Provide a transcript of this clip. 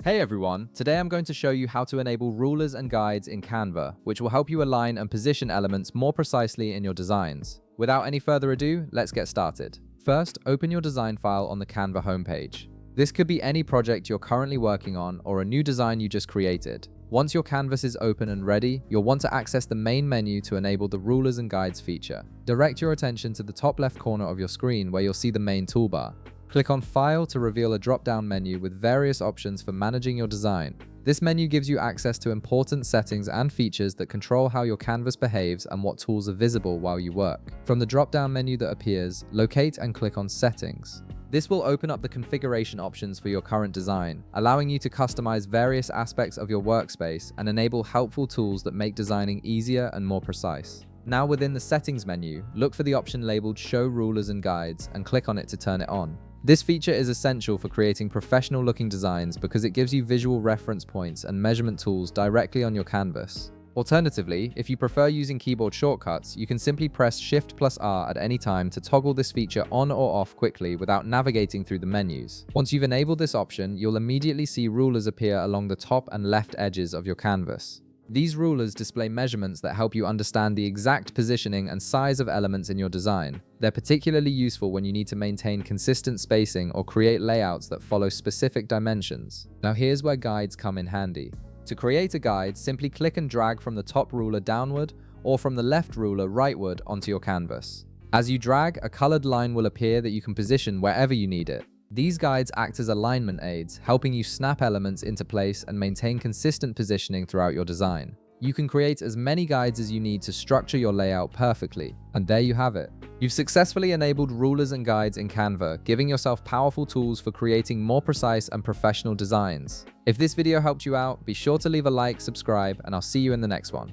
Hey everyone, today I'm going to show you how to enable rulers and guides in Canva, which will help you align and position elements more precisely in your designs. Without any further ado, let's get started. First, open your design file on the Canva homepage. This could be any project you're currently working on or a new design you just created. Once your canvas is open and ready, you'll want to access the main menu to enable the rulers and guides feature. Direct your attention to the top left corner of your screen where you'll see the main toolbar. Click on File to reveal a drop-down menu with various options for managing your design. This menu gives you access to important settings and features that control how your canvas behaves and what tools are visible while you work. From the drop-down menu that appears, locate and click on Settings. This will open up the configuration options for your current design, allowing you to customize various aspects of your workspace and enable helpful tools that make designing easier and more precise. Now within the Settings menu, look for the option labeled Show Rulers and Guides and click on it to turn it on. This feature is essential for creating professional-looking designs because it gives you visual reference points and measurement tools directly on your canvas. Alternatively, if you prefer using keyboard shortcuts, you can simply press Shift+R at any time to toggle this feature on or off quickly without navigating through the menus. Once you've enabled this option, you'll immediately see rulers appear along the top and left edges of your canvas. These rulers display measurements that help you understand the exact positioning and size of elements in your design. They're particularly useful when you need to maintain consistent spacing or create layouts that follow specific dimensions. Now here's where guides come in handy. To create a guide, simply click and drag from the top ruler downward or from the left ruler rightward onto your canvas. As you drag, a colored line will appear that you can position wherever you need it. These guides act as alignment aids, helping you snap elements into place and maintain consistent positioning throughout your design. You can create as many guides as you need to structure your layout perfectly, and there you have it. You've successfully enabled rulers and guides in Canva, giving yourself powerful tools for creating more precise and professional designs. If this video helped you out, be sure to leave a like, subscribe, and I'll see you in the next one.